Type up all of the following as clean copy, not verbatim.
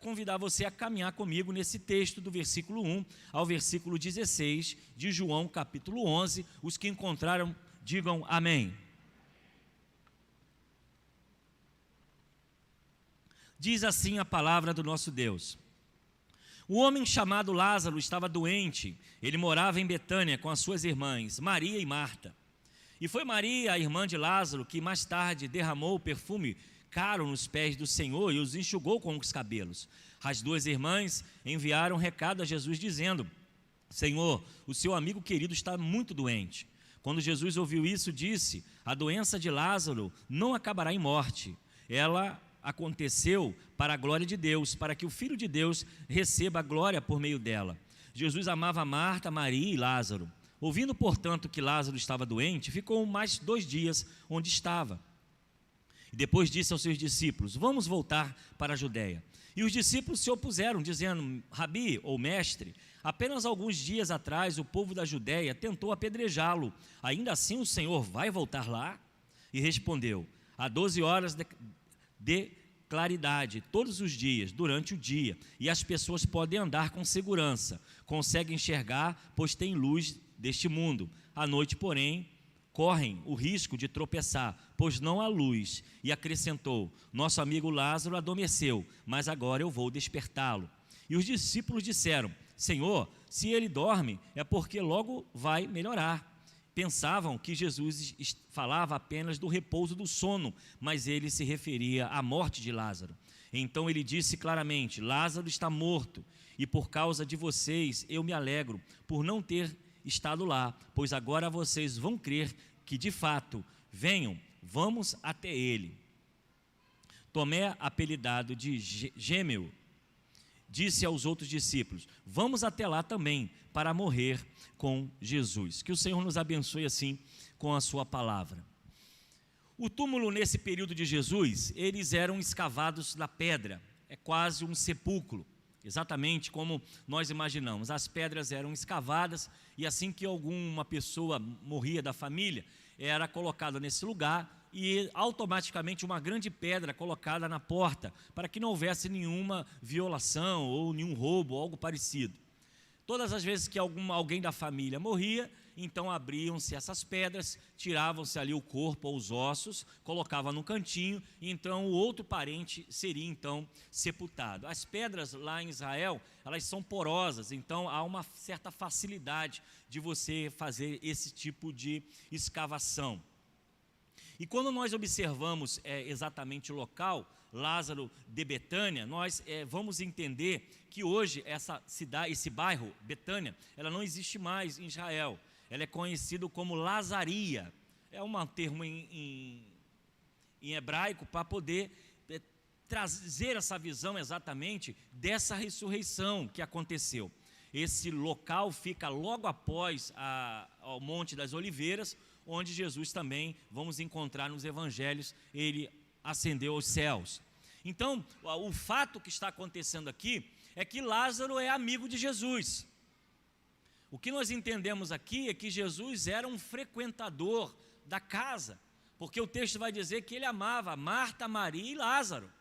convidar você a caminhar comigo nesse texto do versículo 1 ao versículo 16 de João capítulo 11. Os que encontraram, digam amém. Diz assim a palavra do nosso Deus: o homem chamado Lázaro estava doente. Ele morava em Betânia com as suas irmãs, Maria e Marta. E foi Maria, a irmã de Lázaro, que mais tarde derramou perfume caro nos pés do Senhor e os enxugou com os cabelos. As duas irmãs enviaram recado a Jesus dizendo: Senhor, o seu amigo querido está muito doente. Quando Jesus ouviu isso, disse: a doença de Lázaro não acabará em morte. Ela aconteceu para a glória de Deus, para que o Filho de Deus receba a glória por meio dela. Jesus amava Marta, Maria e Lázaro. Ouvindo, portanto, que Lázaro estava doente, ficou mais 2 dias onde estava. E depois disse aos seus discípulos: vamos voltar para a Judéia. E os discípulos se opuseram, dizendo: Rabi, ou mestre, apenas alguns dias atrás o povo da Judéia tentou apedrejá-lo. Ainda assim o Senhor vai voltar lá? E respondeu: há 12 horas de claridade todos os dias, durante o dia, e as pessoas podem andar com segurança, conseguem enxergar, pois tem luz deste mundo. À noite, porém, correm o risco de tropeçar, pois não há luz. E acrescentou: nosso amigo Lázaro adormeceu, mas agora eu vou despertá-lo. E os discípulos disseram: Senhor, se ele dorme, é porque logo vai melhorar. Pensavam que Jesus falava apenas do repouso do sono, mas ele se referia à morte de Lázaro. Então ele disse claramente: Lázaro está morto, e por causa de vocês eu me alegro por não ter estado lá, pois agora vocês vão crer que de fato venham, vamos até ele. Tomé, apelidado de Gêmeo, disse aos outros discípulos: vamos até lá também para morrer com Jesus. Que o Senhor nos abençoe assim com a sua palavra. O túmulo nesse período de Jesus, eles eram escavados na pedra, é quase um sepulcro, exatamente como nós imaginamos. As pedras eram escavadas e assim que alguma pessoa morria da família, era colocada nesse lugar e automaticamente uma grande pedra colocada na porta, para que não houvesse nenhuma violação ou nenhum roubo ou algo parecido. Todas as vezes que alguém da família morria, então abriam-se essas pedras, tiravam-se ali o corpo ou os ossos, colocava no cantinho, e então o outro parente seria então sepultado. As pedras lá em Israel, elas são porosas, então há uma certa facilidade de você fazer esse tipo de escavação. E quando nós observamos exatamente o local, Lázaro de Betânia, nós vamos entender que hoje essa cidade, esse bairro, Betânia, ela não existe mais em Israel. Ela é conhecida como Lazaria. É um termo em hebraico para poder trazer essa visão exatamente dessa ressurreição que aconteceu. Esse local fica logo após ao Monte das Oliveiras, onde Jesus também, vamos encontrar nos evangelhos, ele ascendeu aos céus. Então, o fato que está acontecendo aqui é que Lázaro é amigo de Jesus. O que nós entendemos aqui é que Jesus era um frequentador da casa, porque o texto vai dizer que ele amava Marta, Maria e Lázaro.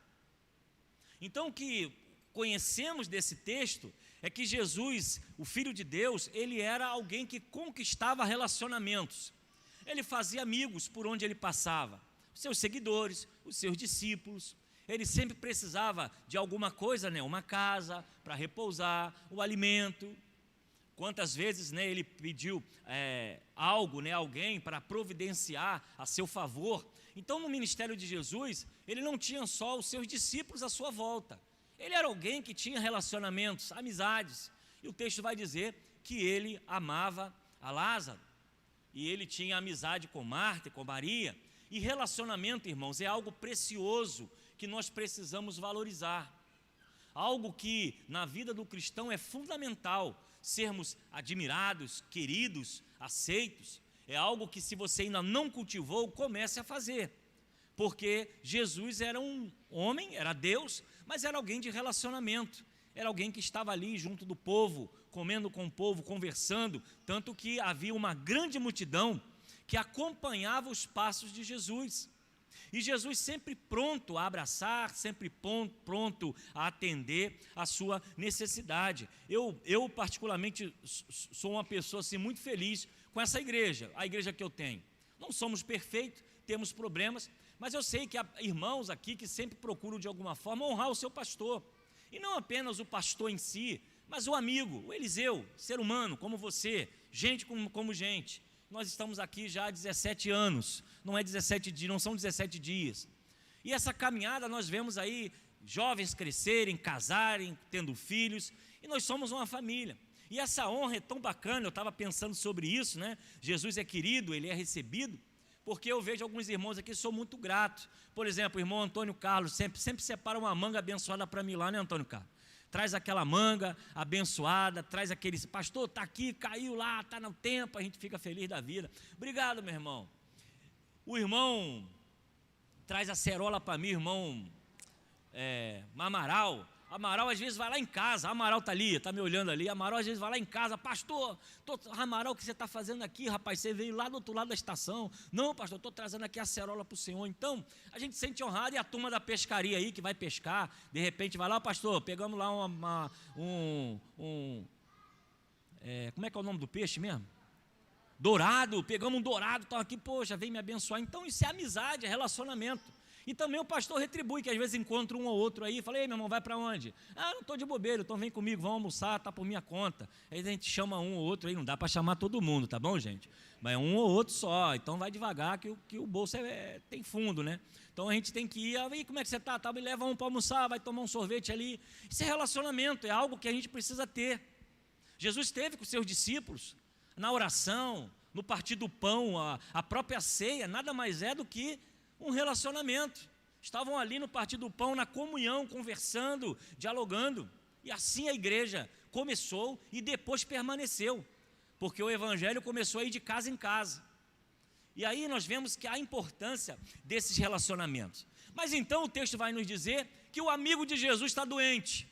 Então, o que conhecemos desse texto é que Jesus, o Filho de Deus, ele era alguém que conquistava relacionamentos. Ele fazia amigos por onde ele passava, os seus seguidores, os seus discípulos. Ele sempre precisava de alguma coisa, uma casa para repousar, o alimento. Quantas vezes ele pediu algo, alguém para providenciar a seu favor. Então, no ministério de Jesus, ele não tinha só os seus discípulos à sua volta. Ele era alguém que tinha relacionamentos, amizades. E o texto vai dizer que ele amava a Lázaro. E ele tinha amizade com Marta e com Maria. E relacionamento, irmãos, é algo precioso que nós precisamos valorizar. Algo que na vida do cristão é fundamental, sermos admirados, queridos, aceitos. É algo que, se você ainda não cultivou, comece a fazer. Porque Jesus era um homem, era Deus, mas era alguém de relacionamento. Era alguém que estava ali junto do povo, comendo com o povo, conversando, tanto que havia uma grande multidão que acompanhava os passos de Jesus. E Jesus sempre pronto a abraçar, sempre pronto a atender a sua necessidade. Eu particularmente sou uma pessoa assim, muito feliz com essa igreja, a igreja que eu tenho. Não somos perfeitos, temos problemas, mas eu sei que há irmãos aqui que sempre procuram de alguma forma honrar o seu pastor. E não apenas o pastor em si, mas o amigo, o Eliseu, ser humano como você, gente como gente. Nós estamos aqui já há 17 anos, não são 17 dias. E essa caminhada nós vemos aí jovens crescerem, casarem, tendo filhos, e nós somos uma família. E essa honra é tão bacana, eu estava pensando sobre isso, né? Jesus é querido, ele é recebido, porque eu vejo alguns irmãos aqui, sou muito grato. Por exemplo, o irmão Antônio Carlos sempre separa uma manga abençoada para mim lá, né, Antônio Carlos? Traz aquela manga abençoada, traz aquele, pastor, está aqui, caiu lá, está no tempo, a gente fica feliz da vida. Obrigado, meu irmão. O irmão traz a cerola para mim, irmão Amaral às vezes vai lá em casa, Amaral está ali, está me olhando ali, Amaral às vezes vai lá em casa, pastor, Amaral, o que você está fazendo aqui, rapaz? Você veio lá do outro lado da estação. Não, pastor, estou trazendo aqui a cerola para o senhor. Então, a gente se sente honrado, e a turma da pescaria aí, que vai pescar, de repente vai lá, pastor, pegamos lá como é que é o nome do peixe mesmo? Dourado, pegamos um dourado, estão aqui, poxa, vem me abençoar. Então, isso é amizade, é relacionamento. E também o pastor retribui, que às vezes encontra um ou outro aí, fala, ei, meu irmão, vai para onde? Ah, não estou de bobeira, então vem comigo, vamos almoçar, está por minha conta. Aí a gente chama um ou outro aí, não dá para chamar todo mundo, tá bom, gente? Mas é um ou outro só, então vai devagar, que o bolso tem fundo, né? Então a gente tem que ir, aí como é que você está? Tá, me leva um para almoçar, vai tomar um sorvete ali. Isso é relacionamento, é algo que a gente precisa ter. Jesus esteve com seus discípulos, na oração, no partir do pão, a própria ceia, nada mais é do que um relacionamento. Estavam ali no partir do pão, na comunhão, conversando, dialogando. E assim a igreja começou e depois permaneceu, porque o evangelho começou a ir de casa em casa. E aí nós vemos que há importância desses relacionamentos. Mas então o texto vai nos dizer que o amigo de Jesus está doente.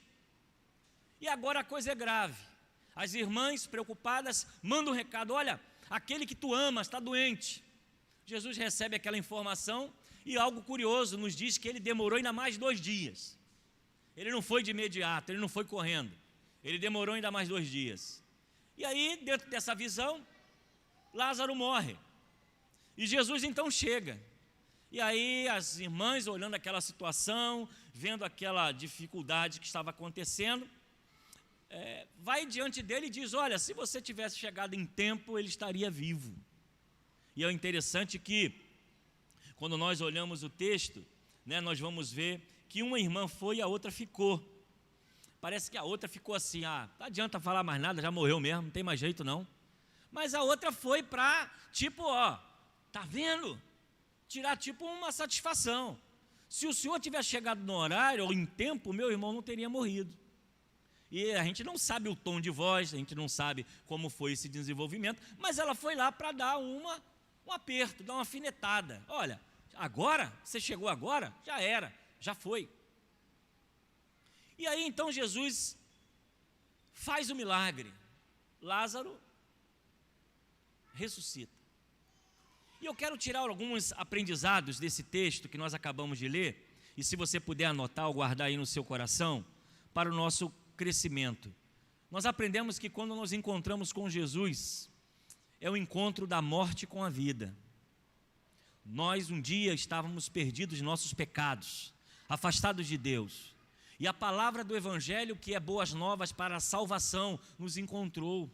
E agora a coisa é grave. As irmãs preocupadas mandam um recado, olha, aquele que tu amas está doente. Jesus recebe aquela informação e algo curioso, nos diz que ele demorou ainda mais 2 dias. Ele não foi de imediato, ele não foi correndo. Ele demorou ainda mais 2 dias. E aí, dentro dessa visão, Lázaro morre. E Jesus então chega. E aí as irmãs, olhando aquela situação, vendo aquela dificuldade que estava acontecendo, vai diante dele e diz, olha, se você tivesse chegado em tempo, ele estaria vivo. E é interessante que, quando nós olhamos o texto, né, nós vamos ver que uma irmã foi e a outra ficou. Parece que a outra ficou assim, não adianta falar mais nada, já morreu mesmo, não tem mais jeito não. Mas a outra foi para, tipo, tá vendo? Tirar tipo uma satisfação. Se o senhor tivesse chegado no horário ou em tempo, meu irmão não teria morrido. E a gente não sabe o tom de voz, a gente não sabe como foi esse desenvolvimento, mas ela foi lá para dar um aperto, dar uma afinetada. Olha, agora, você chegou agora, já era, já foi. E aí então Jesus faz o milagre. Lázaro ressuscita. E eu quero tirar alguns aprendizados desse texto que nós acabamos de ler, e se você puder anotar ou guardar aí no seu coração, para o nosso crescimento. Nós aprendemos que quando nos encontramos com Jesus, é o encontro da morte com a vida. Nós um dia estávamos perdidos em nossos pecados, afastados de Deus, e a palavra do Evangelho, que é boas novas para a salvação, nos encontrou,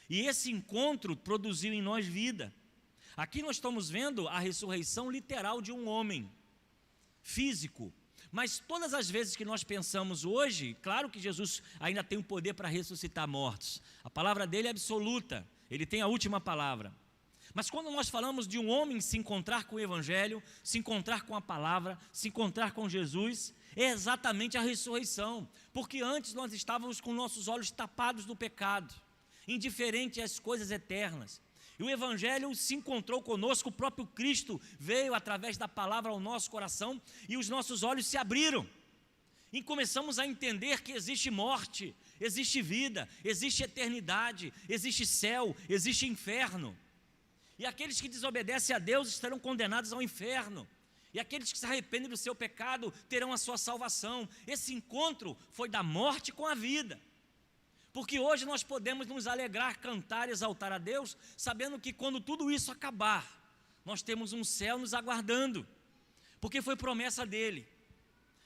e esse encontro produziu em nós vida. Aqui nós estamos vendo a ressurreição literal de um homem, físico, mas todas as vezes que nós pensamos hoje, claro que Jesus ainda tem o poder para ressuscitar mortos, a palavra dele é absoluta, ele tem a última palavra. Mas quando nós falamos de um homem se encontrar com o Evangelho, se encontrar com a palavra, se encontrar com Jesus, é exatamente a ressurreição, porque antes nós estávamos com nossos olhos tapados do pecado, indiferente às coisas eternas. E o Evangelho se encontrou conosco, o próprio Cristo veio através da palavra ao nosso coração e os nossos olhos se abriram. E começamos a entender que existe morte, existe vida, existe eternidade, existe céu, existe inferno. E aqueles que desobedecem a Deus estarão condenados ao inferno. E aqueles que se arrependem do seu pecado terão a sua salvação. Esse encontro foi da morte com a vida. Porque hoje nós podemos nos alegrar, cantar, exaltar a Deus, sabendo que quando tudo isso acabar, nós temos um céu nos aguardando. Porque foi promessa dele.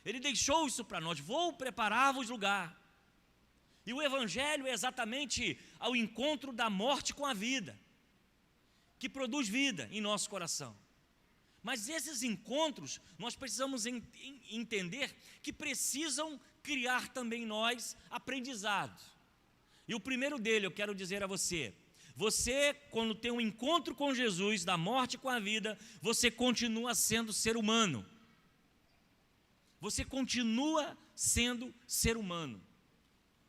Ele deixou isso para nós: vou preparar-vos lugar. E o Evangelho é exatamente ao encontro da morte com a vida, que produz vida em nosso coração. Mas esses encontros, nós precisamos entender que precisam criar também em nós aprendizado. E o primeiro dele, eu quero dizer a você, quando tem um encontro com Jesus, da morte com a vida, você continua sendo ser humano. Você continua sendo ser humano.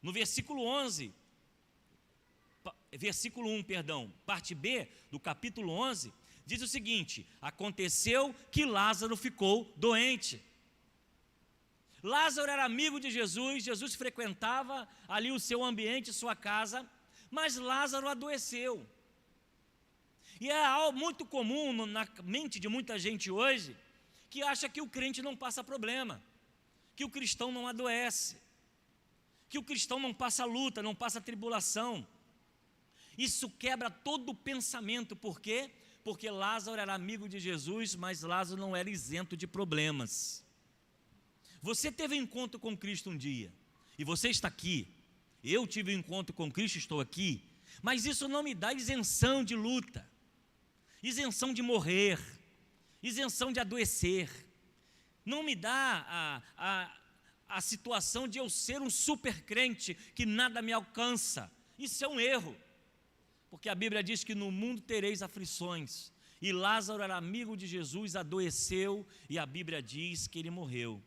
No versículo 1, parte B do capítulo 11, diz o seguinte: aconteceu que Lázaro ficou doente. Lázaro era amigo de Jesus, Jesus frequentava ali o seu ambiente, sua casa, mas Lázaro adoeceu. E é algo muito comum na mente de muita gente hoje, que acha que o crente não passa problema, que o cristão não adoece, que o cristão não passa luta, não passa tribulação. Isso quebra todo o pensamento. Por quê? Porque Lázaro era amigo de Jesus, mas Lázaro não era isento de problemas. Você teve um encontro com Cristo um dia, e você está aqui. Eu tive um encontro com Cristo, estou aqui. Mas isso não me dá isenção de luta, isenção de morrer, isenção de adoecer. Não me dá a situação de eu ser um super crente que nada me alcança. Isso é um erro, porque a Bíblia diz que no mundo tereis aflições, e Lázaro era amigo de Jesus, adoeceu, e a Bíblia diz que ele morreu.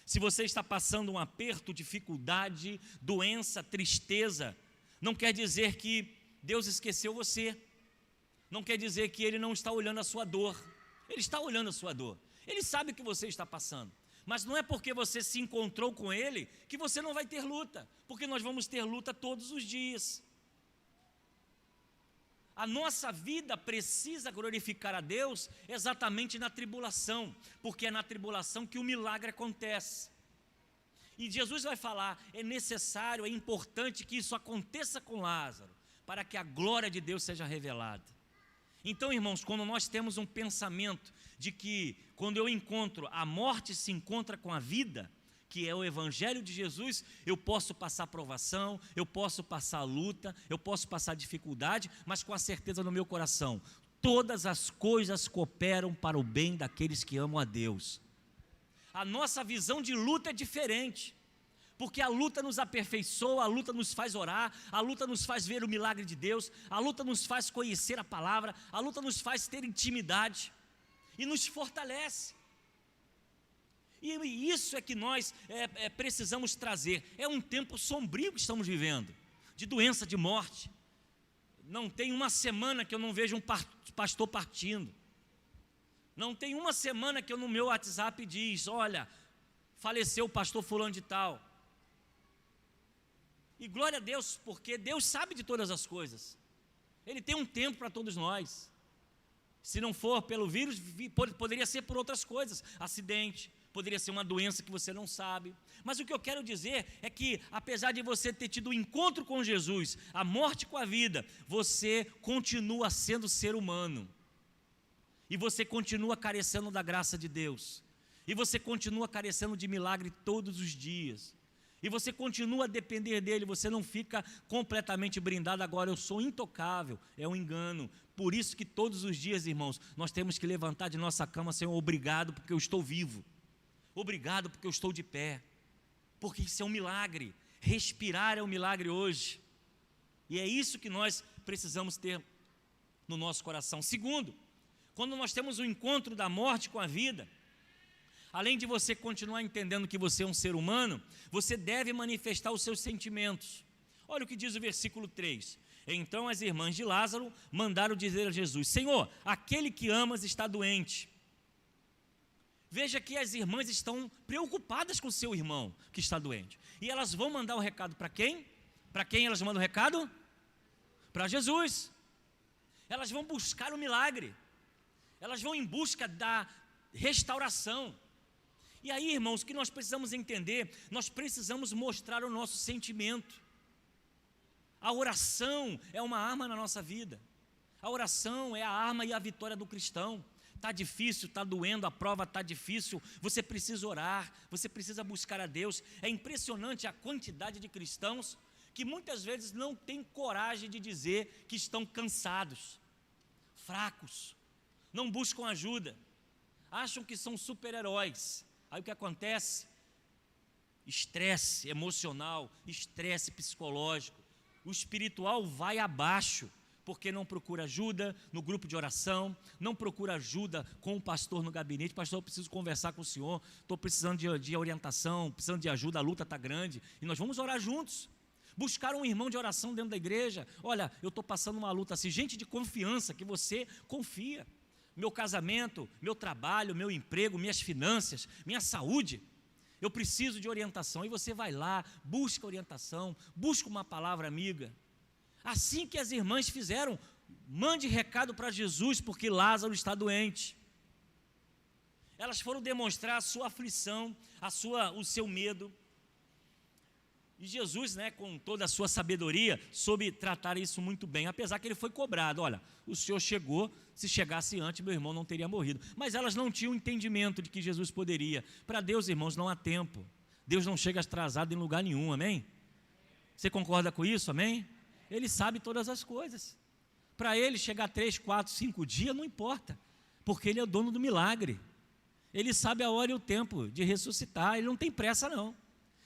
Se você está passando um aperto, dificuldade, doença, tristeza, não quer dizer que Deus esqueceu você, não quer dizer que Ele não está olhando a sua dor. Ele está olhando a sua dor, Ele sabe o que você está passando. Mas não é porque você se encontrou com Ele que você não vai ter luta, porque nós vamos ter luta todos os dias. A nossa vida precisa glorificar a Deus exatamente na tribulação, porque é na tribulação que o milagre acontece. E Jesus vai falar, é necessário, é importante que isso aconteça com Lázaro, para que a glória de Deus seja revelada. Então, irmãos, quando nós temos um pensamento de que quando eu encontro, a morte se encontra com a vida, que é o Evangelho de Jesus, eu posso passar provação, eu posso passar luta, eu posso passar dificuldade, mas com a certeza no meu coração, todas as coisas cooperam para o bem daqueles que amam a Deus. A nossa visão de luta é diferente, porque a luta nos aperfeiçoa, a luta nos faz orar, a luta nos faz ver o milagre de Deus, a luta nos faz conhecer a palavra, a luta nos faz ter intimidade e nos fortalece. E isso é que nós precisamos trazer. É um tempo sombrio que estamos vivendo, de doença, de morte. Não tem uma semana que eu não vejo um pastor partindo. Não tem uma semana que eu no meu WhatsApp diz, olha, faleceu o pastor fulano de tal. E glória a Deus, porque Deus sabe de todas as coisas. Ele tem um tempo para todos nós. Se não for pelo vírus, poderia ser por outras coisas, acidente, poderia ser uma doença que você não sabe. Mas o que eu quero dizer é que, apesar de você ter tido um encontro com Jesus, a morte com a vida, você continua sendo ser humano. E você continua carecendo da graça de Deus. E você continua carecendo de milagre todos os dias. E você continua a depender dele, você não fica completamente brindado, agora eu sou intocável, é um engano. Por isso que todos os dias, irmãos, nós temos que levantar de nossa cama, Senhor, obrigado porque eu estou vivo. Obrigado porque eu estou de pé, porque isso é um milagre, respirar é um milagre hoje, e é isso que nós precisamos ter no nosso coração. Segundo, quando nós temos o encontro da morte com a vida, além de você continuar entendendo que você é um ser humano, você deve manifestar os seus sentimentos. Olha o que diz o versículo 3, então as irmãs de Lázaro mandaram dizer a Jesus, Senhor, aquele que amas está doente. Veja que as irmãs estão preocupadas com seu irmão que está doente. E elas vão mandar o recado para quem? Para quem elas mandam o recado? Para Jesus. Elas vão buscar o milagre. Elas vão em busca restauração. E aí, irmãos, o que nós precisamos entender? Nós precisamos mostrar o nosso sentimento. A oração é uma arma na nossa vida. A oração é a arma e a vitória do cristão. Está difícil, está doendo, a prova está difícil, você precisa orar, você precisa buscar a Deus. É impressionante a quantidade de cristãos que muitas vezes não têm coragem de dizer que estão cansados, fracos, não buscam ajuda, acham que são super-heróis. Aí o que acontece? Estresse emocional, estresse psicológico, o espiritual vai abaixo, porque não procura ajuda no grupo de oração, não procura ajuda com o pastor no gabinete. Pastor, eu preciso conversar com o senhor, estou precisando de orientação, precisando de ajuda, a luta está grande, e nós vamos orar juntos. Buscar um irmão de oração dentro da igreja. Olha, eu estou passando uma luta assim, gente de confiança, que você confia. Meu casamento, meu trabalho, meu emprego, minhas finanças, minha saúde, eu preciso de orientação. E você vai lá, busca orientação, busca uma palavra amiga. Assim que as irmãs fizeram, mande recado para Jesus, porque Lázaro está doente. Elas foram demonstrar a sua aflição, o seu medo. E Jesus, com toda a sua sabedoria, soube tratar isso muito bem, apesar que ele foi cobrado. Olha, o senhor chegou, se chegasse antes, meu irmão não teria morrido. Mas elas não tinham entendimento de que Jesus poderia. Para Deus, irmãos, não há tempo. Deus não chega atrasado em lugar nenhum, amém? Você concorda com isso, amém? Ele sabe todas as coisas. Para ele chegar 3, 4, 5 dias, não importa, porque ele é o dono do milagre. Ele sabe a hora e o tempo de ressuscitar, ele não tem pressa não.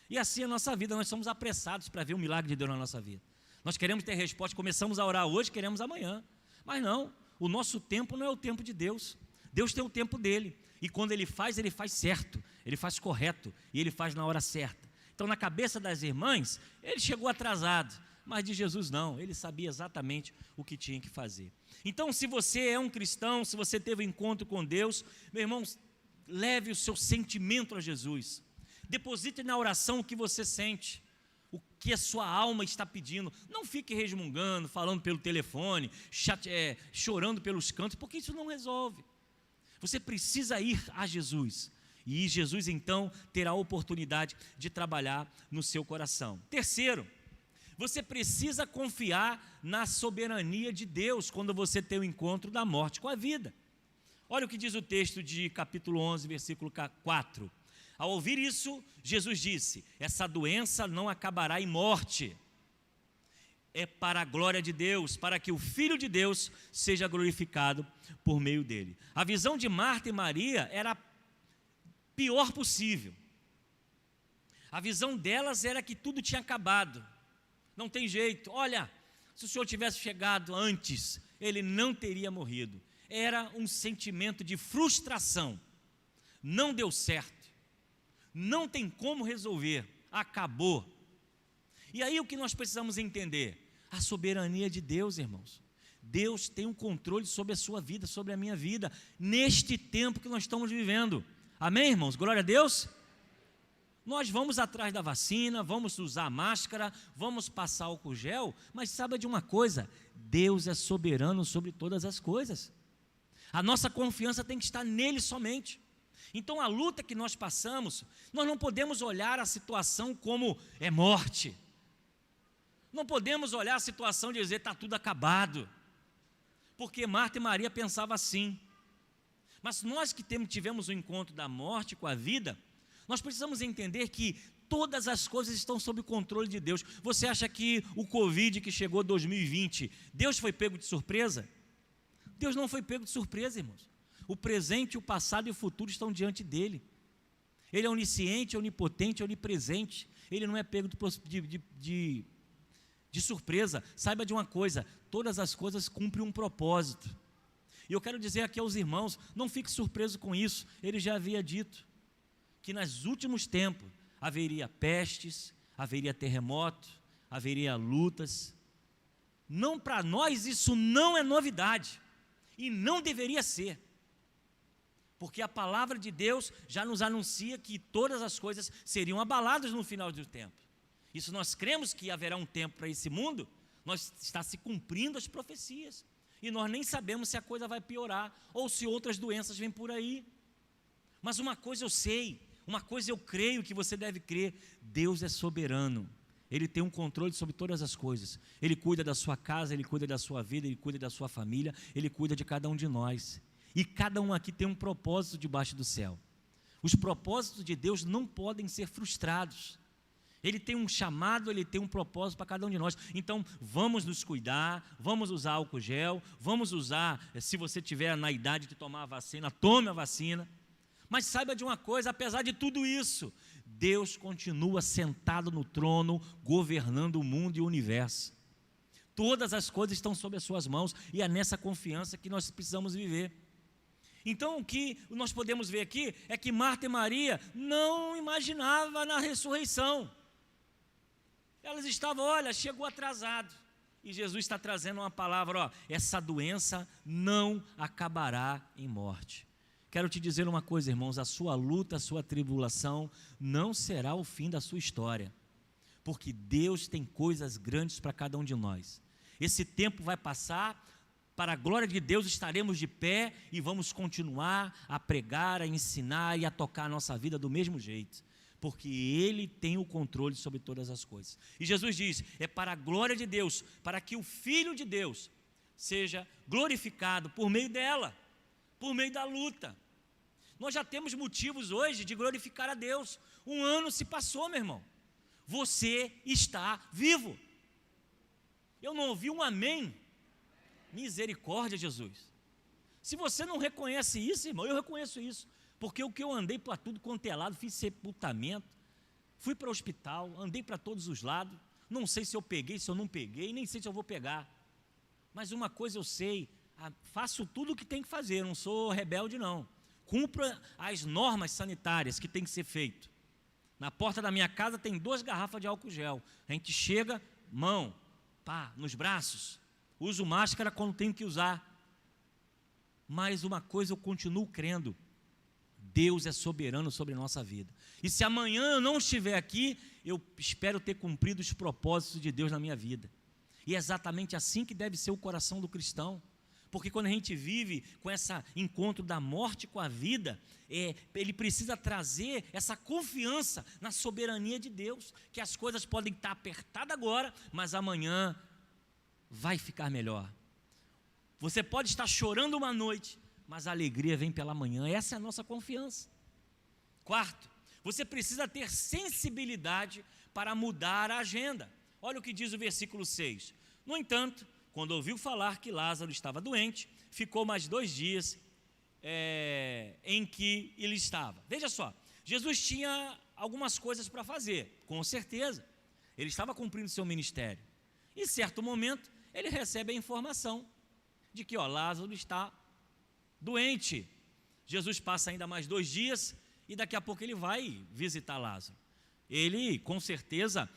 E assim é a nossa vida, nós somos apressados para ver o milagre de Deus na nossa vida. Nós queremos ter resposta, começamos a orar hoje, queremos amanhã. Mas não, o nosso tempo não é o tempo de Deus. Deus tem o tempo dele. E quando ele faz certo, ele faz correto, e ele faz na hora certa. Então na cabeça das irmãs, ele chegou atrasado. Mas de Jesus não, ele sabia exatamente o que tinha que fazer. Então, se você é um cristão, se você teve um encontro com Deus, meu irmão, leve o seu sentimento a Jesus. Deposite na oração o que você sente, o que a sua alma está pedindo. Não fique resmungando, falando pelo telefone, chorando pelos cantos, porque isso não resolve. Você precisa ir a Jesus. E Jesus, então, terá a oportunidade de trabalhar no seu coração. Terceiro, você precisa confiar na soberania de Deus quando você tem o encontro da morte com a vida. Olha o que diz o texto de capítulo 11, versículo 4. Ao ouvir isso, Jesus disse: essa doença não acabará em morte. É para a glória de Deus, para que o Filho de Deus seja glorificado por meio dele. A visão de Marta e Maria era a pior possível. A visão delas era que tudo tinha acabado. Não tem jeito, olha, se o Senhor tivesse chegado antes, ele não teria morrido. Era um sentimento de frustração, não deu certo, não tem como resolver, acabou. E aí o que nós precisamos entender? A soberania de Deus, irmãos. Deus tem um controle sobre a sua vida, sobre a minha vida, neste tempo que nós estamos vivendo. Amém, irmãos? Glória a Deus. Nós vamos atrás da vacina, vamos usar máscara, vamos passar álcool gel, mas saiba de uma coisa, Deus é soberano sobre todas as coisas. A nossa confiança tem que estar nele somente. Então a luta que nós passamos, nós não podemos olhar a situação como é morte. Não podemos olhar a situação e dizer está tudo acabado. Porque Marta e Maria pensavam assim. Mas nós que tivemos o encontro da morte com a vida, nós precisamos entender que todas as coisas estão sob o controle de Deus. Você acha que o Covid que chegou em 2020, Deus foi pego de surpresa? Deus não foi pego de surpresa, irmãos. O presente, o passado e o futuro estão diante dele. Ele é onisciente, onipotente, onipresente. Ele não é pego de surpresa. Saiba de uma coisa, todas as coisas cumprem um propósito. E eu quero dizer aqui aos irmãos, não fique surpreso com isso. Ele já havia dito que nos últimos tempos haveria pestes, haveria terremoto, haveria lutas. Não, para nós isso não é novidade e não deveria ser, porque a palavra de Deus já nos anuncia que todas as coisas seriam abaladas no final do tempo. Isso nós cremos que haverá um tempo para esse mundo, está se cumprindo as profecias, e nós nem sabemos se a coisa vai piorar ou se outras doenças vêm por aí. Mas uma coisa eu sei, uma coisa eu creio que você deve crer: Deus é soberano. Ele tem um controle sobre todas as coisas. Ele cuida da sua casa, Ele cuida da sua vida, Ele cuida da sua família, Ele cuida de cada um de nós. E cada um aqui tem um propósito debaixo do céu. Os propósitos de Deus não podem ser frustrados. Ele tem um chamado, Ele tem um propósito para cada um de nós. Então, vamos nos cuidar, vamos usar álcool gel, vamos usar, se você tiver na idade de tomar a vacina, tome a vacina. Mas saiba de uma coisa: apesar de tudo isso, Deus continua sentado no trono, governando o mundo e o universo. Todas as coisas estão sob as suas mãos, e é nessa confiança que nós precisamos viver. Então, o que nós podemos ver aqui é que Marta e Maria não imaginavam na ressurreição. Elas estavam, olha, chegou atrasado. E Jesus está trazendo uma palavra: essa doença não acabará em morte. Quero te dizer uma coisa, irmãos: a sua luta, a sua tribulação não será o fim da sua história, porque Deus tem coisas grandes para cada um de nós. Esse tempo vai passar, para a glória de Deus estaremos de pé e vamos continuar a pregar, a ensinar e a tocar a nossa vida do mesmo jeito, porque Ele tem o controle sobre todas as coisas. E Jesus diz: é para a glória de Deus, para que o Filho de Deus seja glorificado por meio dela, por meio da luta. Nós já temos motivos hoje de glorificar a Deus. Um ano se passou, meu irmão. Você está vivo. Eu não ouvi um amém. Misericórdia, Jesus. Se você não reconhece isso, irmão, eu reconheço isso. Porque o que eu andei para tudo quanto é lado, fiz sepultamento, fui para o hospital, andei para todos os lados. Não sei se eu peguei, se eu não peguei, nem sei se eu vou pegar. Mas uma coisa eu sei: faço tudo o que tem que fazer, não sou rebelde não. Cumpra as normas sanitárias que tem que ser feito. Na porta da minha casa tem 2 garrafas de álcool gel. A gente chega, mão, pá, nos braços. Uso máscara quando tenho que usar. Mas uma coisa eu continuo crendo: Deus é soberano sobre a nossa vida. E se amanhã eu não estiver aqui, eu espero ter cumprido os propósitos de Deus na minha vida. E é exatamente assim que deve ser o coração do cristão. Porque quando a gente vive com esse encontro da morte com a vida, ele precisa trazer essa confiança na soberania de Deus, que as coisas podem estar apertadas agora, mas amanhã vai ficar melhor. Você pode estar chorando uma noite, mas a alegria vem pela manhã. Essa é a nossa confiança. Quarto, você precisa ter sensibilidade para mudar a agenda. Olha o que diz o versículo 6. No entanto, quando ouviu falar que Lázaro estava doente, ficou mais 2 dias em que ele estava. Veja só, Jesus tinha algumas coisas para fazer, com certeza. Ele estava cumprindo seu ministério. Em certo momento, ele recebe a informação de que Lázaro está doente. Jesus passa ainda mais 2 dias e daqui a pouco ele vai visitar Lázaro. Ele, com certeza,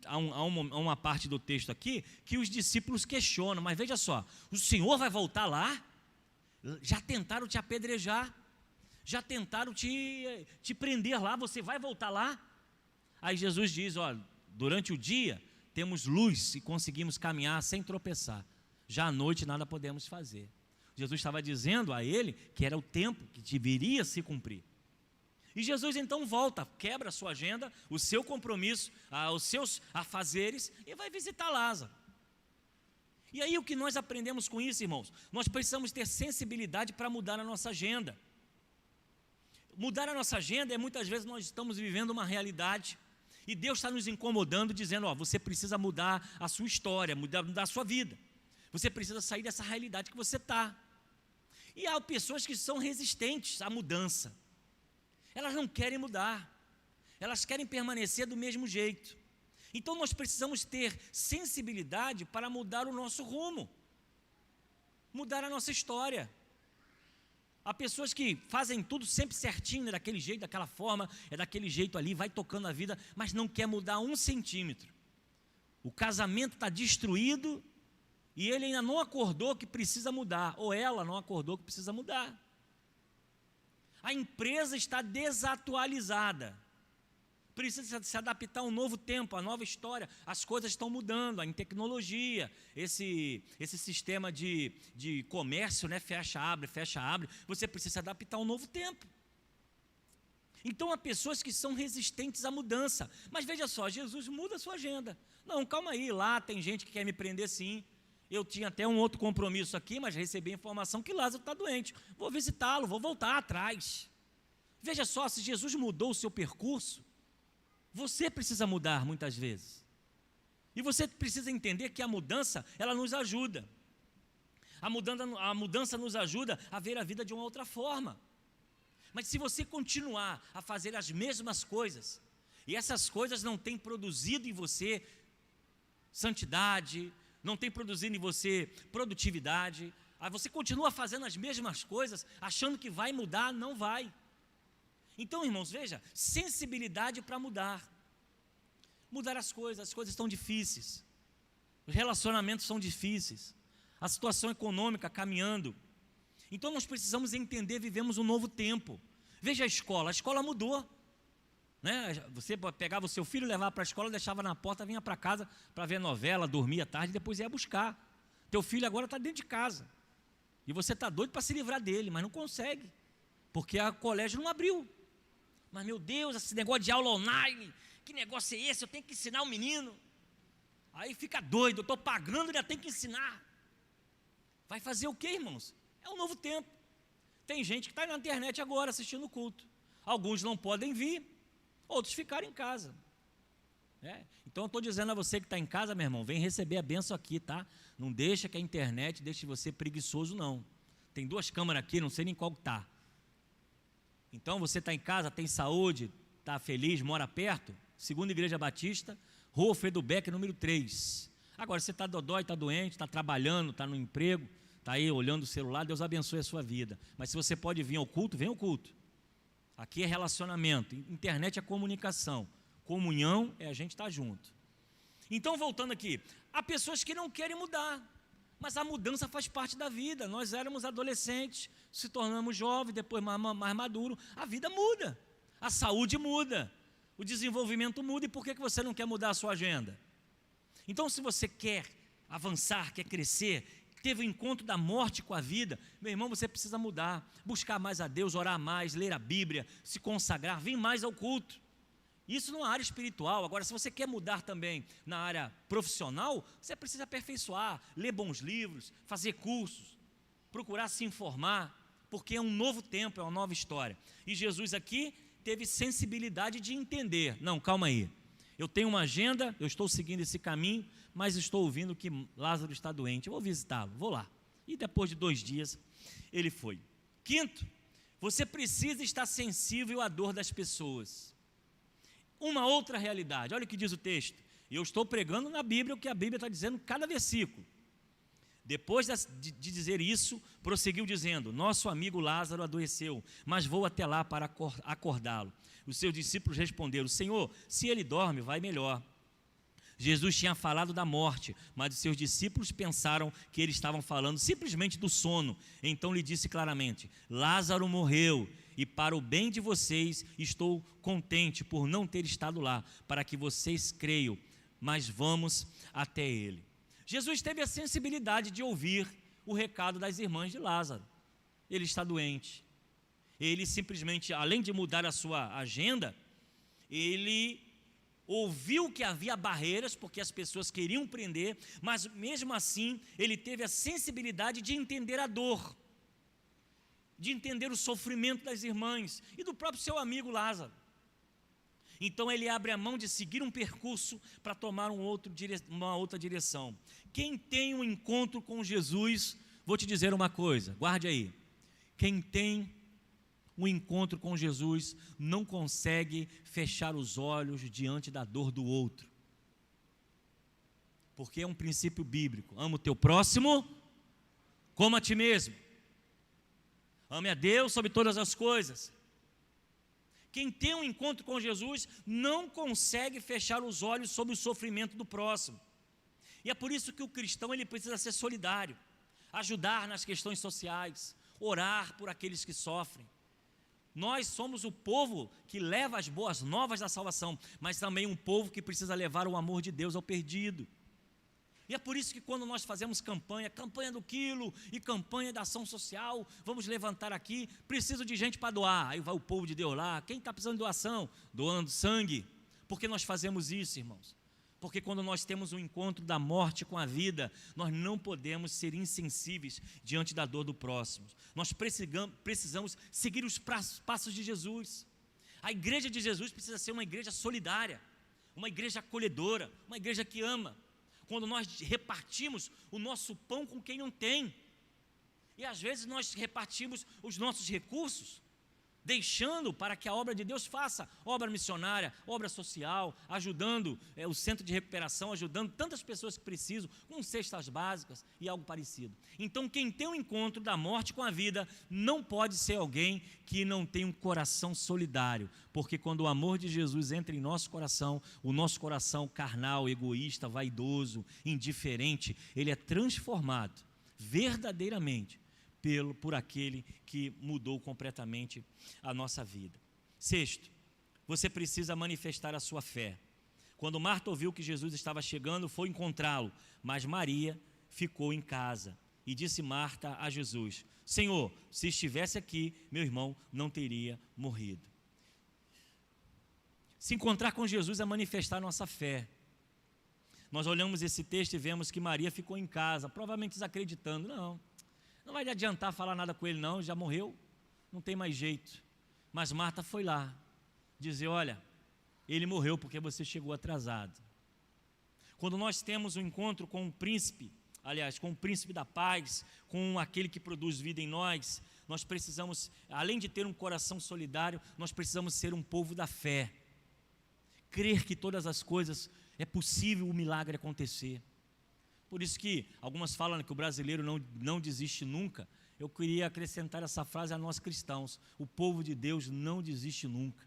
há uma parte do texto aqui que os discípulos questionam: mas veja só, o Senhor vai voltar lá? Já tentaram te apedrejar, já tentaram te prender lá, você vai voltar lá? Aí Jesus diz: olha, durante o dia temos luz e conseguimos caminhar sem tropeçar, já à noite nada podemos fazer. Jesus estava dizendo a ele que era o tempo que deveria se cumprir. E Jesus então volta, quebra a sua agenda, o seu compromisso, os seus afazeres, e vai visitar Lázaro. E aí o que nós aprendemos com isso, irmãos? Nós precisamos ter sensibilidade para mudar a nossa agenda. Mudar a nossa agenda muitas vezes nós estamos vivendo uma realidade, e Deus está nos incomodando, dizendo: você precisa mudar a sua história, mudar a sua vida. Você precisa sair dessa realidade que você está. E há pessoas que são resistentes à mudança. Elas não querem mudar, elas querem permanecer do mesmo jeito. Então nós precisamos ter sensibilidade para mudar o nosso rumo, mudar a nossa história. Há pessoas que fazem tudo sempre certinho, é daquele jeito, daquela forma, é daquele jeito ali, vai tocando a vida, mas não quer mudar 1 centímetro. O casamento está destruído e ele ainda não acordou que precisa mudar, ou ela não acordou que precisa mudar. A empresa está desatualizada, precisa se adaptar a um novo tempo, a nova história. As coisas estão mudando, a tecnologia, esse sistema de comércio, né? Fecha, abre, você precisa se adaptar a um novo tempo. Então há pessoas que são resistentes à mudança. Mas veja só, Jesus muda a sua agenda. Não, calma aí, lá tem gente que quer me prender sim. Eu tinha até um outro compromisso aqui, mas recebi a informação que Lázaro está doente. Vou visitá-lo, vou voltar atrás. Veja só, se Jesus mudou o seu percurso, você precisa mudar muitas vezes. E você precisa entender que a mudança, ela nos ajuda. A mudança nos ajuda a ver a vida de uma outra forma. Mas se você continuar a fazer as mesmas coisas, e essas coisas não têm produzido em você santidade, não têm produzido em você produtividade, aí você continua fazendo as mesmas coisas, achando que vai mudar, não vai. Então, irmãos, veja, sensibilidade para mudar as coisas estão difíceis, os relacionamentos são difíceis, a situação econômica caminhando. Então nós precisamos entender, vivemos um novo tempo. Veja a escola mudou, né? Você pegava o seu filho, levava para a escola, deixava na porta, vinha para casa para ver novela, dormia à tarde, depois ia buscar. Teu filho agora está dentro de casa, e você está doido para se livrar dele, mas não consegue, porque o colégio não abriu. Mas meu Deus, esse negócio de aula online, que negócio é esse? Eu tenho que ensinar o menino. Aí fica doido, eu estou pagando e ainda tenho que ensinar. Vai fazer o quê, irmãos? É um novo tempo. Tem gente que está na internet agora assistindo o culto. Alguns não podem vir, outros ficaram em casa. Então eu estou dizendo a você que está em casa, meu irmão, vem receber a bênção aqui, tá? Não deixa que a internet deixe você preguiçoso, não. Tem 2 câmeras aqui, não sei nem qual está. Então você está em casa, tem saúde, está feliz, mora perto, Segunda Igreja Batista, Rua Alfredo Becker, número 3. Agora você está dodói, está doente, está trabalhando, está no emprego, está aí olhando o celular, Deus abençoe a sua vida. Mas se você pode vir ao culto, vem ao culto. Aqui é relacionamento, internet é comunicação, comunhão é a gente estar junto. Então voltando aqui, há pessoas que não querem mudar, mas a mudança faz parte da vida. Nós éramos adolescentes, se tornamos jovens, depois mais maduros, a vida muda, a saúde muda, o desenvolvimento muda. E por que você não quer mudar a sua agenda? Então se você quer avançar, quer crescer, teve o encontro da morte com a vida, meu irmão, você precisa mudar, buscar mais a Deus, orar mais, ler a Bíblia, se consagrar, vir mais ao culto. Isso numa área espiritual. Agora, se você quer mudar também na área profissional, você precisa aperfeiçoar, ler bons livros, fazer cursos, procurar se informar, porque é um novo tempo, é uma nova história. E Jesus aqui teve sensibilidade de entender, não, calma aí, eu tenho uma agenda, eu estou seguindo esse caminho, mas estou ouvindo que Lázaro está doente, eu vou visitá-lo, vou lá. E depois de 2 dias, ele foi. Quinto, você precisa estar sensível à dor das pessoas. Uma outra realidade, olha o que diz o texto, e eu estou pregando na Bíblia o que a Bíblia está dizendo em cada versículo. Depois de dizer isso, prosseguiu dizendo, nosso amigo Lázaro adoeceu, mas vou até lá para acordá-lo. Os seus discípulos responderam, Senhor, se ele dorme, vai melhor. Jesus tinha falado da morte, mas os seus discípulos pensaram que eles estavam falando simplesmente do sono. Então lhe disse claramente, Lázaro morreu, e para o bem de vocês estou contente por não ter estado lá, para que vocês creiam, mas vamos até ele. Jesus teve a sensibilidade de ouvir o recado das irmãs de Lázaro. Ele está doente. Ele simplesmente, além de mudar a sua agenda, ele ouviu que havia barreiras, porque as pessoas queriam prender, mas mesmo assim, ele teve a sensibilidade de entender a dor, de entender o sofrimento das irmãs e do próprio seu amigo Lázaro. Então ele abre a mão de seguir um percurso para tomar uma outra direção. Quem tem um encontro com Jesus, vou te dizer uma coisa, guarde aí. Quem tem um encontro com Jesus não consegue fechar os olhos diante da dor do outro. Porque é um princípio bíblico. Ama o teu próximo como a ti mesmo. Ame a Deus sobre todas as coisas. Quem tem um encontro com Jesus não consegue fechar os olhos sobre o sofrimento do próximo. E é por isso que o cristão ele precisa ser solidário, ajudar nas questões sociais, orar por aqueles que sofrem. Nós somos o povo que leva as boas novas da salvação, mas também um povo que precisa levar o amor de Deus ao perdido. E é por isso que quando nós fazemos campanha do quilo e campanha da ação social, vamos levantar aqui, preciso de gente para doar, aí vai o povo de Deus lá, quem está precisando de doação? Doando sangue. Por que nós fazemos isso, irmãos? Porque quando nós temos um encontro da morte com a vida, nós não podemos ser insensíveis diante da dor do próximo. Nós precisamos seguir os passos de Jesus. A igreja de Jesus precisa ser uma igreja solidária, uma igreja acolhedora, uma igreja que ama. Quando nós repartimos o nosso pão com quem não tem, e às vezes nós repartimos os nossos recursos, deixando para que a obra de Deus faça, obra missionária, obra social, ajudando o centro de recuperação, ajudando tantas pessoas que precisam, com cestas básicas e algo parecido. Então quem tem um encontro da morte com a vida, não pode ser alguém que não tem um coração solidário, porque quando o amor de Jesus entra em nosso coração, o nosso coração carnal, egoísta, vaidoso, indiferente, ele é transformado verdadeiramente por aquele que mudou completamente a nossa vida. Sexto, você precisa manifestar a sua fé. Quando Marta ouviu que Jesus estava chegando, foi encontrá-lo, mas Maria ficou em casa. E disse Marta a Jesus: Senhor, se estivesse aqui, meu irmão não teria morrido. Se encontrar com Jesus é manifestar a nossa fé. Nós olhamos esse texto e vemos que Maria ficou em casa, provavelmente desacreditando. Não vai adiantar falar nada com ele não, já morreu, não tem mais jeito. Mas Marta foi lá, dizer: olha, ele morreu porque você chegou atrasado. Quando nós temos um encontro com o príncipe, com o príncipe da paz, com aquele que produz vida em nós, nós precisamos, além de ter um coração solidário, nós precisamos ser um povo da fé. Crer que todas as coisas, é possível o milagre acontecer. Por isso que algumas falam que o brasileiro não desiste nunca. Eu queria acrescentar essa frase a nós cristãos: o povo de Deus não desiste nunca,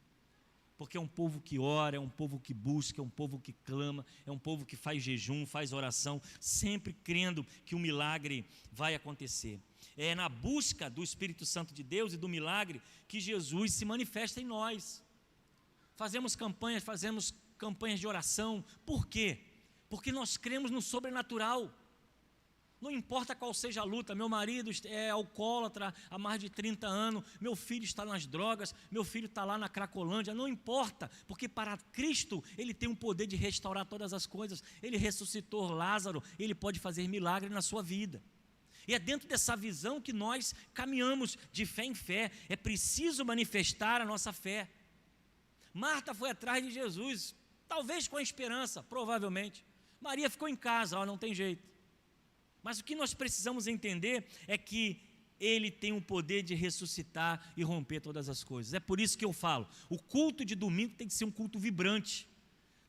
porque é um povo que ora, é um povo que busca, é um povo que clama, é um povo que faz jejum, faz oração, sempre crendo que o milagre vai acontecer. É na busca do Espírito Santo de Deus e do milagre que Jesus se manifesta em nós. Fazemos campanhas de oração. Por quê? Porque nós cremos no sobrenatural. Não importa qual seja a luta, meu marido é alcoólatra há mais de 30 anos, meu filho está nas drogas, meu filho está lá na Cracolândia, não importa, porque para Cristo ele tem o poder de restaurar todas as coisas. Ele ressuscitou Lázaro, ele pode fazer milagre na sua vida. E é dentro dessa visão que nós caminhamos de fé em fé. É preciso manifestar a nossa fé. Marta foi atrás de Jesus, talvez com a esperança, provavelmente. Maria ficou em casa, não tem jeito. Mas o que nós precisamos entender é que Ele tem o poder de ressuscitar e romper todas as coisas. É por isso que eu falo, o culto de domingo tem que ser um culto vibrante,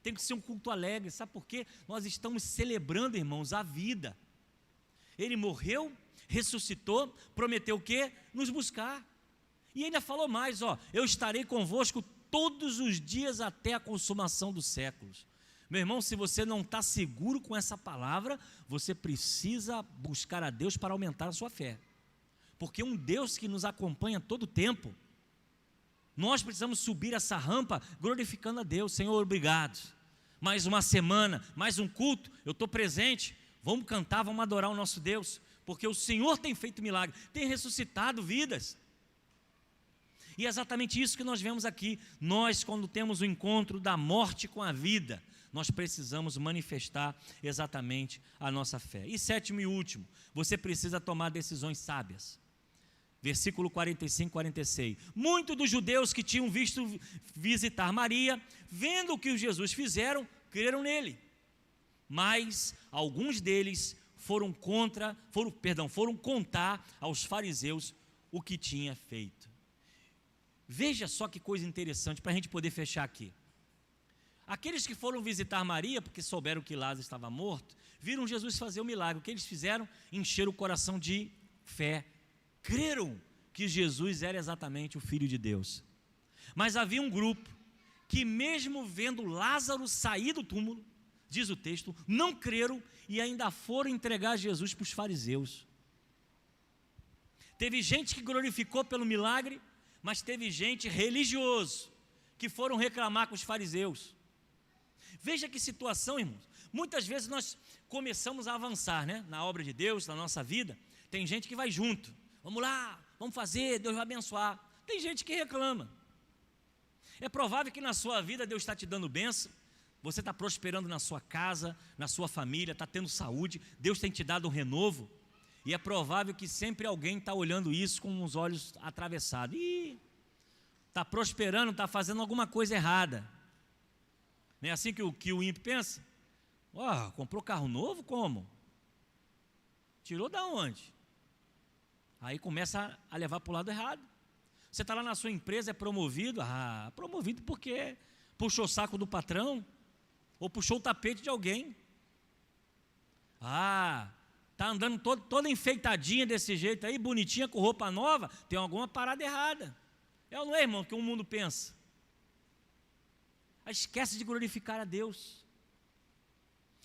tem que ser um culto alegre. Sabe por quê? Nós estamos celebrando, irmãos, a vida. Ele morreu, ressuscitou, prometeu o quê? Nos buscar. E ainda falou mais, eu estarei convosco todos os dias até a consumação dos séculos. Meu irmão, se você não está seguro com essa palavra, você precisa buscar a Deus para aumentar a sua fé, porque um Deus que nos acompanha todo o tempo, nós precisamos subir essa rampa glorificando a Deus. Senhor, obrigado, mais uma semana, mais um culto, eu estou presente, vamos cantar, vamos adorar o nosso Deus, porque o Senhor tem feito milagre, tem ressuscitado vidas. E é exatamente isso que nós vemos aqui. Nós, quando temos o encontro da morte com a vida, nós precisamos manifestar exatamente a nossa fé. E sétimo e último, você precisa tomar decisões sábias. Versículo 45, 46. Muitos dos judeus que tinham visto visitar Maria, vendo o que Jesus fizeram, creram nele. Mas alguns deles foram contar aos fariseus o que tinha feito. Veja só que coisa interessante para a gente poder fechar aqui. Aqueles que foram visitar Maria, porque souberam que Lázaro estava morto, viram Jesus fazer o milagre. O que eles fizeram? Encheram o coração de fé. Creram que Jesus era exatamente o Filho de Deus. Mas havia um grupo que, mesmo vendo Lázaro sair do túmulo, diz o texto, não creram e ainda foram entregar Jesus para os fariseus. Teve gente que glorificou pelo milagre, mas teve gente religioso que foram reclamar com os fariseus. Veja que situação, irmãos. Muitas vezes nós começamos a avançar, né? Na obra de Deus, na nossa vida. Tem gente que vai junto. Vamos lá, vamos fazer, Deus vai abençoar. Tem gente que reclama. É provável que na sua vida Deus está te dando bênção. Você está prosperando na sua casa, na sua família, está tendo saúde. Deus tem te dado um renovo. E é provável que sempre alguém está olhando isso com os olhos atravessados. Ih, está prosperando, está fazendo alguma coisa errada. Não é assim que o ímpio pensa? Comprou carro novo? Como? Tirou da onde? Aí começa a levar para o lado errado. Você está lá na sua empresa, é promovido? Promovido porque puxou o saco do patrão ou puxou o tapete de alguém. Está andando toda enfeitadinha desse jeito aí, bonitinha, com roupa nova, tem alguma parada errada. É ou não é, irmão, que o mundo pensa? Esquece de glorificar a Deus.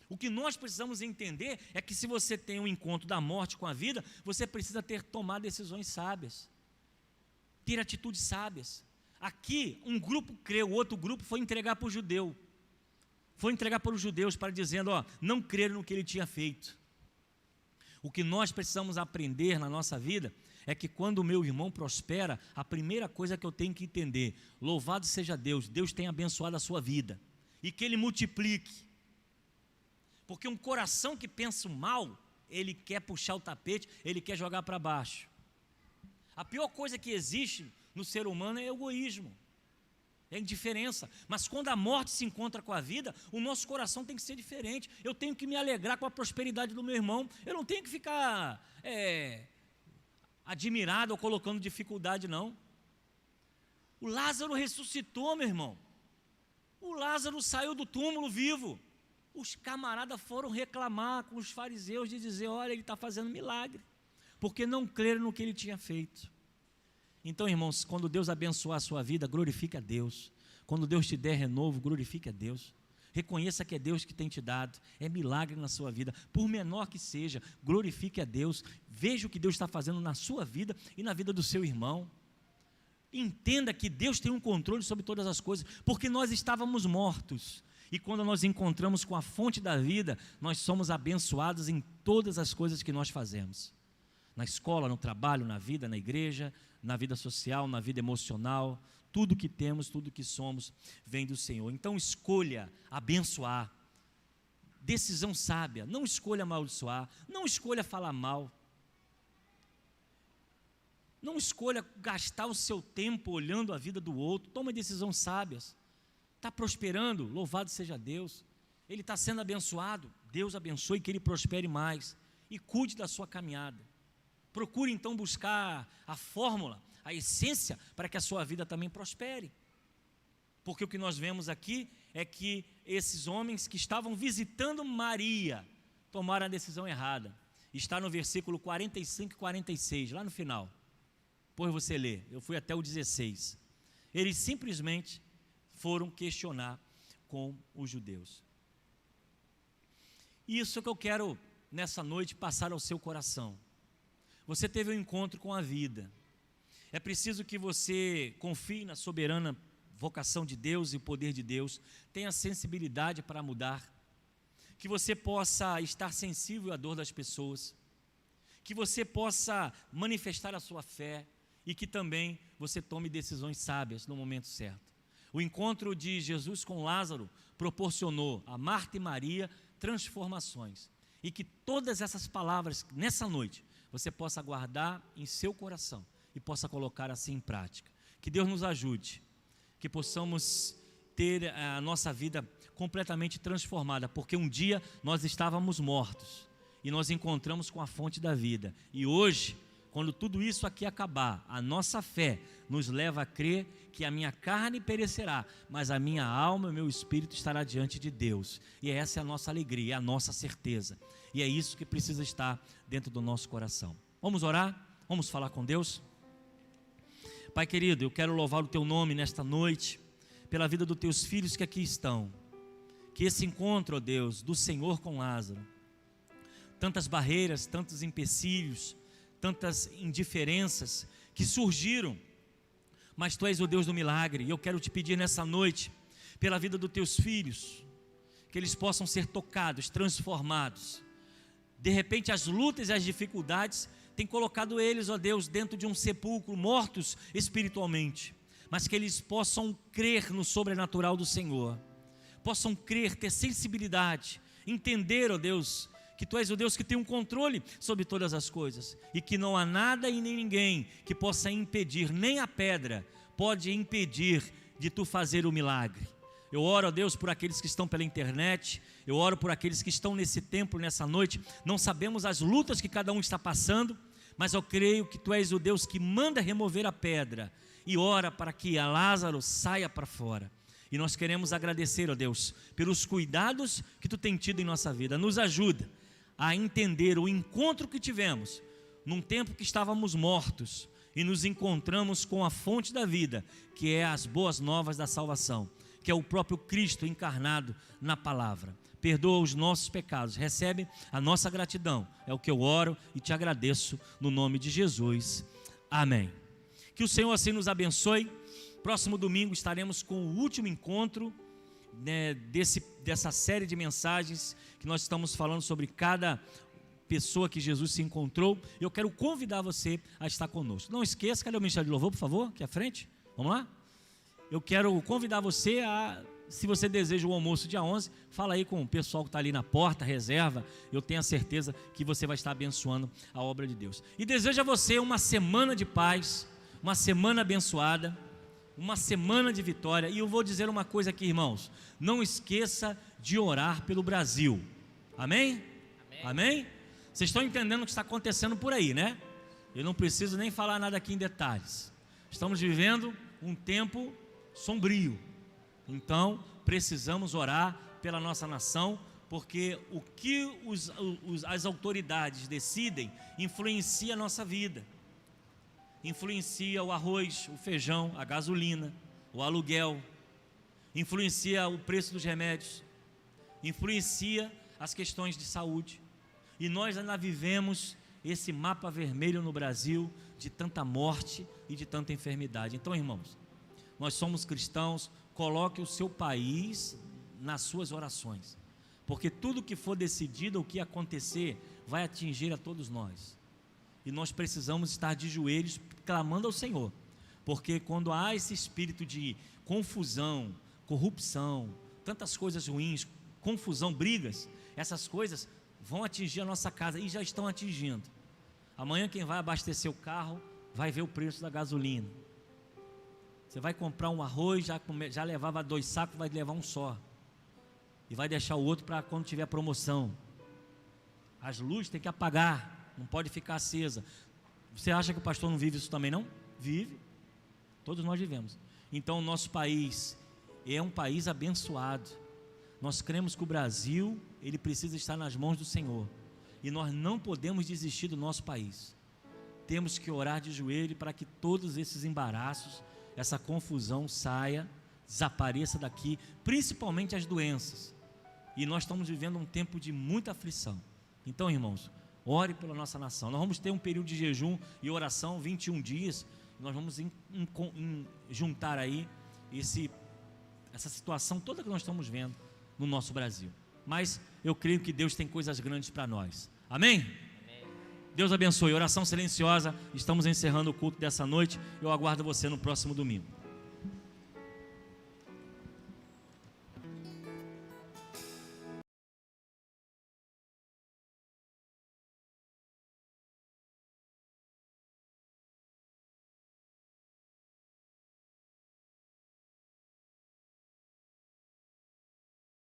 O que nós precisamos entender é que se você tem um encontro da morte com a vida, você precisa tomar decisões sábias, ter atitudes sábias. Aqui, um grupo creu, o outro grupo foi entregar para o judeu. Foi entregar para os judeus, para dizendo, não creram no que ele tinha feito. O que nós precisamos aprender na nossa vida é que quando o meu irmão prospera, a primeira coisa que eu tenho que entender, louvado seja Deus, Deus tem abençoado a sua vida, e que Ele multiplique, porque um coração que pensa o mal, ele quer puxar o tapete, ele quer jogar para baixo. A pior coisa que existe no ser humano é egoísmo, é indiferença. Mas quando a morte se encontra com a vida, o nosso coração tem que ser diferente. Eu tenho que me alegrar com a prosperidade do meu irmão. Eu não tenho que ficar admirado ou colocando dificuldade, não. O Lázaro ressuscitou, meu irmão. O Lázaro saiu do túmulo vivo. Os camaradas foram reclamar com os fariseus de dizer, olha, ele está fazendo milagre, porque não creram no que ele tinha feito. Então, irmãos, quando Deus abençoar a sua vida, glorifique a Deus. Quando Deus te der renovo, glorifique a Deus. Reconheça que é Deus que tem te dado, é milagre na sua vida, por menor que seja, glorifique a Deus. Veja o que Deus está fazendo na sua vida e na vida do seu irmão. Entenda que Deus tem um controle sobre todas as coisas, porque nós estávamos mortos. E quando nós encontramos com a fonte da vida, nós somos abençoados em todas as coisas que nós fazemos. Na escola, no trabalho, na vida, na igreja, na vida social, na vida emocional, tudo que temos, tudo que somos, vem do Senhor. Então escolha abençoar, decisão sábia, não escolha amaldiçoar, não escolha falar mal, não escolha gastar o seu tempo olhando a vida do outro, tome decisões sábias. Está prosperando, louvado seja Deus, ele está sendo abençoado, Deus abençoe, que ele prospere mais, e cuide da sua caminhada. Procure então buscar a fórmula, a essência, para que a sua vida também prospere. Porque o que nós vemos aqui é que esses homens que estavam visitando Maria, tomaram a decisão errada. Está no versículo 45 e 46, lá no final. Depois você lê, eu fui até o 16. Eles simplesmente foram questionar com os judeus. Isso que eu quero, nessa noite, passar ao seu coração. Você teve um encontro com a vida. É preciso que você confie na soberana vocação de Deus e o poder de Deus. Tenha sensibilidade para mudar. Que você possa estar sensível à dor das pessoas. Que você possa manifestar a sua fé. E que também você tome decisões sábias no momento certo. O encontro de Jesus com Lázaro proporcionou a Marta e Maria transformações. E que todas essas palavras, nessa noite, você possa guardar em seu coração e possa colocar assim em prática. Que Deus nos ajude, que possamos ter a nossa vida completamente transformada, porque um dia nós estávamos mortos e nós encontramos com a fonte da vida. E hoje, quando tudo isso aqui acabar, a nossa fé nos leva a crer que a minha carne perecerá, mas a minha alma e o meu espírito estará diante de Deus. E essa é a nossa alegria, é a nossa certeza. E é isso que precisa estar dentro do nosso coração. Vamos orar? Vamos falar com Deus? Pai querido, eu quero louvar o Teu nome nesta noite, pela vida dos Teus filhos que aqui estão. Que esse encontro, ó Deus, do Senhor com Lázaro, tantas barreiras, tantos empecilhos, tantas indiferenças que surgiram, mas Tu és o Deus do milagre, e eu quero Te pedir nessa noite, pela vida dos Teus filhos, que eles possam ser tocados, transformados. De repente as lutas e as dificuldades têm colocado eles, ó Deus, dentro de um sepulcro, mortos espiritualmente, mas que eles possam crer no sobrenatural do Senhor, possam crer, ter sensibilidade, entender, ó Deus, que Tu és o Deus que tem um controle sobre todas as coisas, e que não há nada e nem ninguém que possa impedir, nem a pedra pode impedir de Tu fazer o milagre. Eu oro, ó Deus, por aqueles que estão pela internet, eu oro por aqueles que estão nesse templo, nessa noite. Não sabemos as lutas que cada um está passando, mas eu creio que Tu és o Deus que manda remover a pedra, e ora para que a Lázaro saia para fora. E nós queremos agradecer, ó Deus, pelos cuidados que Tu tem tido em nossa vida. Nos ajuda a entender o encontro que tivemos, num tempo que estávamos mortos, e nos encontramos com a fonte da vida, que é as boas novas da salvação, que é o próprio Cristo encarnado na palavra. Perdoa os nossos pecados, recebe a nossa gratidão, é o que eu oro e Te agradeço no nome de Jesus, amém. Que o Senhor assim nos abençoe. Próximo domingo estaremos com o último encontro, né, dessa série de mensagens que nós estamos falando sobre cada pessoa que Jesus se encontrou. Eu quero convidar você a estar conosco. Não esqueça, cadê o ministério de louvor, por favor, aqui à frente, vamos lá? Eu quero convidar você a, se você deseja o almoço dia 11, fala aí com o pessoal que está ali na porta, reserva. Eu tenho a certeza que você vai estar abençoando a obra de Deus. E desejo a você uma semana de paz, uma semana abençoada, uma semana de vitória. E eu vou dizer uma coisa aqui, irmãos, não esqueça de orar pelo Brasil, amém? Amém? Amém? Vocês estão entendendo o que está acontecendo por aí, né? Eu não preciso nem falar nada aqui em detalhes. Estamos vivendo um tempo sombrio, então precisamos orar pela nossa nação, porque o que as autoridades decidem influencia a nossa vida, influencia o arroz, o feijão, a gasolina, o aluguel, influencia o preço dos remédios, influencia as questões de saúde, e nós ainda vivemos esse mapa vermelho no Brasil de tanta morte e de tanta enfermidade. Então, irmãos, nós somos cristãos, coloque o seu país nas suas orações, porque tudo que for decidido, o que acontecer, vai atingir a todos nós, e nós precisamos estar de joelhos, clamando ao Senhor, porque quando há esse espírito de confusão, corrupção, tantas coisas ruins, confusão, brigas, essas coisas vão atingir a nossa casa, e já estão atingindo. Amanhã quem vai abastecer o carro, vai ver o preço da gasolina. Você vai comprar um arroz, já levava 2 sacos, vai levar um só, e vai deixar o outro para quando tiver promoção. As luzes tem que apagar, não pode ficar acesa. Você acha que o pastor não vive isso também, não? Vive, todos nós vivemos. Então o nosso país é um país abençoado. Nós cremos que o Brasil, ele precisa estar nas mãos do Senhor, e nós não podemos desistir do nosso país. Temos que orar de joelho para que todos esses embaraços, essa confusão saia, desapareça daqui, principalmente as doenças. E nós estamos vivendo um tempo de muita aflição. Então, irmãos, ore pela nossa nação. Nós vamos ter um período de jejum e oração, 21 dias. Nós vamos juntar aí essa situação toda que nós estamos vendo no nosso Brasil. Mas eu creio que Deus tem coisas grandes para nós. Amém? Amém? Deus abençoe. Oração silenciosa. Estamos encerrando o culto dessa noite. Eu aguardo você no próximo domingo.